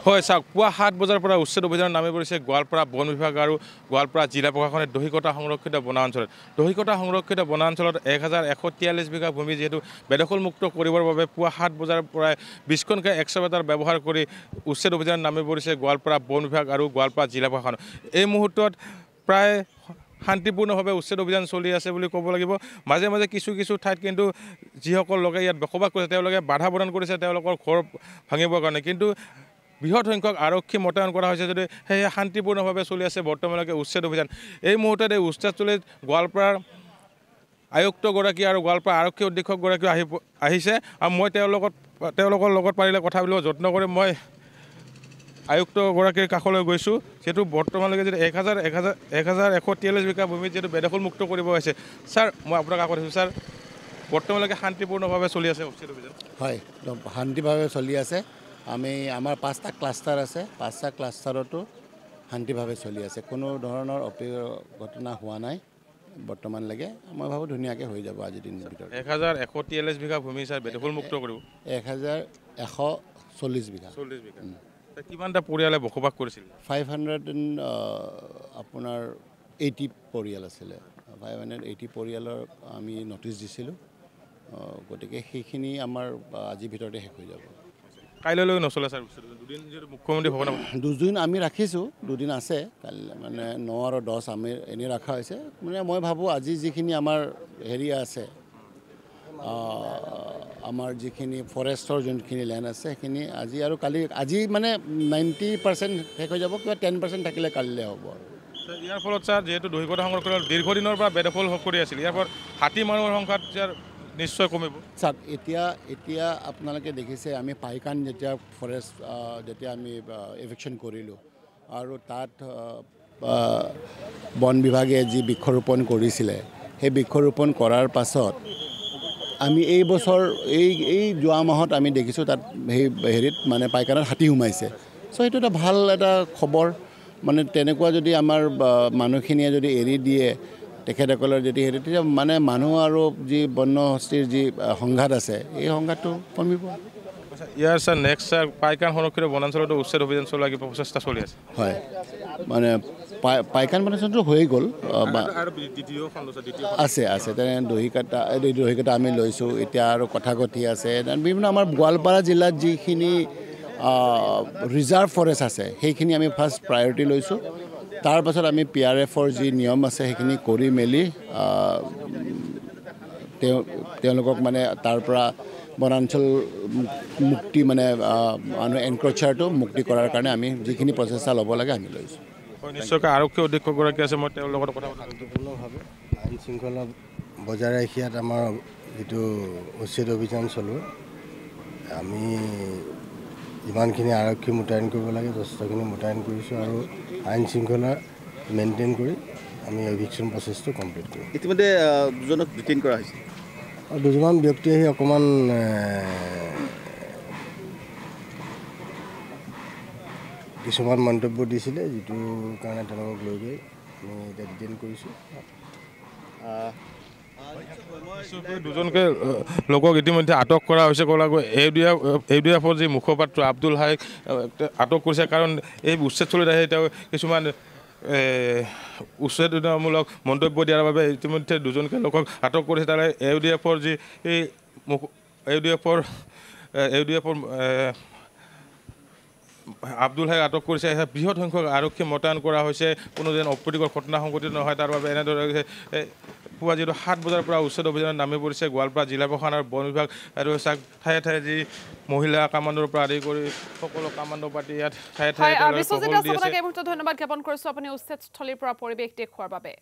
হয় চাওক পুৱা ৭ বজাৰ পৰা উচ্ছেদ অভিযানৰ নামি পৰিছে গোৱালপাৰা বন বিভাগ আৰু গোৱালপাৰা জিলা প্ৰশাসনে দহিকটা সংৰক্ষিত বনাঞ্চলত। দহিকটা সংৰক্ষিত বনাঞ্চলত 1143 বিঘা ভূমি যিহেতু বেদখলমুক্ত কৰিবৰ বাবে পুৱা ৭ বজাৰ পৰাই 20খনকৈ এক্সকাভেটৰ ব্যৱহাৰ কৰি উচ্ছেদ অভিযানত নামি পৰিছে গোৱালপাৰা বন বিভাগ আৰু গোৱালপাৰা জিলা প্ৰশাসন। এই মুহূৰ্তত প্ৰায় শান্তিপূৰ্ণভাৱে উচ্ছেদ অভিযান চলি আছে বুলি ক'ব লাগিব। মাজে মাজে কিছু ঠাইত কিন্তু যিসকল লোকে ইয়াত বসবাস কৰিছে তেওঁলোকে বাধা প্ৰদান কৰিছে তেওঁলোকৰ ঘৰ ভাঙিবৰ কাৰণে, কিন্তু বৃহৎ সংখ্যক আৰক্ষী মোতায়েন কৰা হৈছে যদি সেয়ে শান্তিপূৰ্ণভাৱে চলি আছে বৰ্তমানলৈকে উচ্ছেদ অভিযান। এই মুহূৰ্তত এই উচ্ছেদস্থলীত গোৱালপাৰাৰ আয়ুক্তগৰাকী আৰু গোৱালপাৰা আৰক্ষী অধীক্ষকগৰাকীও আহিছে আৰু মই তেওঁলোকৰ লগত পাৰিলে কথা পাতিব যত্ন কৰি মই আয়ুক্তগৰাকীৰ কাষলৈ গৈছোঁ। যিহেতু বৰ্তমানলৈকে যদি 1143 বিঘা ভূমিত যিহেতু বেদখলমুক্ত কৰিব হৈছে। ছাৰ মই আপোনাক আকৌ দিছোঁ ছাৰ, বৰ্তমানলৈকে শান্তিপূৰ্ণভাৱে চলি আছে উচ্ছেদ অভিযান? হয়, শান্তিভাৱে চলি আছে। আমাৰ 5টা ক্লাষ্টাৰ আছে, 5টা ক্লাষ্টাৰতো শান্তিভাৱে চলি আছে। কোনো ধৰণৰ ঘটনা হোৱা নাই বৰ্তমানলৈকে। মই ভাবোঁ ধুনীয়াকৈ হৈ যাব আজিৰ দিনৰ ভিতৰত। 1143 বিঘা ভূমি ছাৰ বেদখলমুক্ত কৰিব? 1140 বিঘা। 40 বিঘা। কিমানটা পৰিয়ালে বসবাস কৰিছিল? 580 পৰিয়াল আছিলে। 580 পৰিয়ালৰ আমি নটিচ দিছিলোঁ। গতিকে সেইখিনি আমাৰ আজিৰ ভিতৰতে শেষ হৈ যাব। কাইলৈ নচলে ছাৰ? দুদিন যিহেতু মুখ্যমন্ত্ৰী ভৱন 2 দিন আমি ৰাখিছোঁ, 2 দিন আছে। কালি মানে 9 আৰু 10 আমি এনেই ৰখা হৈছে। মানে মই ভাবোঁ আজি যিখিনি আমাৰ হেৰি আছে, আমাৰ যিখিনি ফৰেষ্টৰ যোনখিনি লেণ্ড আছে সেইখিনি আজি আৰু কালি আজি মানে 90% শেষ হৈ যাব। কিবা 10% থাকিলে কালিলৈ হ'ব। ইয়াৰ ফলত ছাৰ যিহেতু দহিকটা সংৰক্ষণ দীৰ্ঘদিনৰ পৰা বেদখল কৰি আছিল, ইয়াৰ ফলত হাতী মানুহৰ সংখ্যাত ছাৰ নিশ্চয় কমিব। ছাৰ এতিয়া আপোনালোকে দেখিছে আমি পাইকান যেতিয়া ফৰেষ্ট যেতিয়া আমি এভিকশ্যন কৰিলোঁ আৰু তাত বন বিভাগে যি বৃক্ষৰোপণ কৰিছিলে, সেই বৃক্ষৰোপণ কৰাৰ পাছত আমি এই বছৰ এই যোৱা মাহত আমি দেখিছোঁ তাত সেই হেৰিত মানে পাইকানত হাতী সোমাইছে। চ' সেইটো এটা ভাল এটা খবৰ। মানে তেনেকুৱা যদি আমাৰ মানুহখিনিয়ে যদি এৰি দিয়ে তেখেতসকলৰ যদি হেৰি, তেতিয়া মানে মানুহ আৰু যি বন্য হস্তীৰ যি সংঘাত আছে এই সংঘাতটো কমিব। ইয়াৰ ছাৰ নেক্সট ছাৰ পাইকান সংৰক্ষিত বনাঞ্চলতো উচ্ছেদ অভিযান চলোৱাৰ কিবা প্ৰচেষ্টা চলি আছে? হয়, মানে পাইকান বনাঞ্চলটো হৈ গ'ল, আছে তেনে দহিকটা আমি লৈছোঁ। এতিয়া আৰু কথাকথি আছে বিভিন্ন আমাৰ গোৱালপাৰা জিলাত যিখিনি ৰিজাৰ্ভ ফৰেষ্ট আছে সেইখিনি আমি ফাৰ্ষ্ট প্ৰায়ৰিটি লৈছোঁ। তাৰ পাছত আমি PRFৰ যি নিয়ম আছে সেইখিনি কৰি মেলি তেওঁলোকক মানে তাৰ পৰা বনাঞ্চল মুক্তি মানে এনক্ৰ'চাৰটো মুক্তি কৰাৰ কাৰণে আমি যিখিনি প্ৰচেষ্টা ল'ব লাগে আমি লৈছোঁ। নিশ্চয়কৈ আৰক্ষী অধীক্ষকগৰাকী আছে, মই তেওঁৰ লগত কথা শান্তিপূৰ্ণভাৱে আইন শৃংখলা বজাই ৰাখি ইয়াত আমাৰ যিটো উচ্ছেদ অভিযান চলোৱা, আমি যিমানখিনি আৰক্ষী মোতায়েন কৰিব লাগে যথেষ্টখিনি মোতায়েন কৰিছোঁ আৰু আইন শৃংখলা মেইনটেইন কৰি আমি এভিকশ্যন প্ৰচেছটো কমপ্লিট কৰিম। ইতিমধ্যে দুজনক ডিটেইন কৰা হৈছে। আৰু দুজনমান ব্যক্তি আহি অকণমান কিছুমান মন্তব্য দিছিলে, যিটো কাৰণে তেওঁলোকক লৈ গৈ আমি এতিয়া ডিটেইন কৰিছোঁ। দুজনকৈ লোকক ইতিমধ্যে আটক কৰা হৈছে। ADF-ৰ যি মুখপাত্ৰ আব্দুল হাইক আটক কৰিছে, কাৰণ এই উচ্ছেদস্থলীত আহি তেওঁ কিছুমান উচ্ছেদমূলক মন্তব্য দিয়াৰ বাবে ইতিমধ্যে দুজনকৈ লোকক আটক কৰিছে। তাৰে ADF-ৰ যি ADF-ৰ আব্দুল হাইক আটক কৰিছে। বৃহৎ সংখ্যক আৰক্ষী মোতায়েন কৰা হৈছে, কোনো যেন অপ্ৰীতিকৰ ঘটনা সংঘটিত নহয় তাৰ বাবে এনেদৰে পুৱা যিহেতু 7 বজাৰ পৰা উচ্ছেদ অভিযানত নামি পৰিছে গোৱালপাৰা জিলা প্ৰশাসন আৰু বন বিভাগ আৰু ঠায়ে ঠায়ে যি মহিলা কামাণ্ডৰ পৰা আদি কৰি সকলো কামাণ্ড পাতি ইয়াত ঠায়ে ঠায়ে ধন্যবাদ জ্ঞাপন কৰিছোঁ আপুনি উচ্ছেদস্থলীৰ পৰা পৰিৱেশ দেখুওৱাৰ বাবে।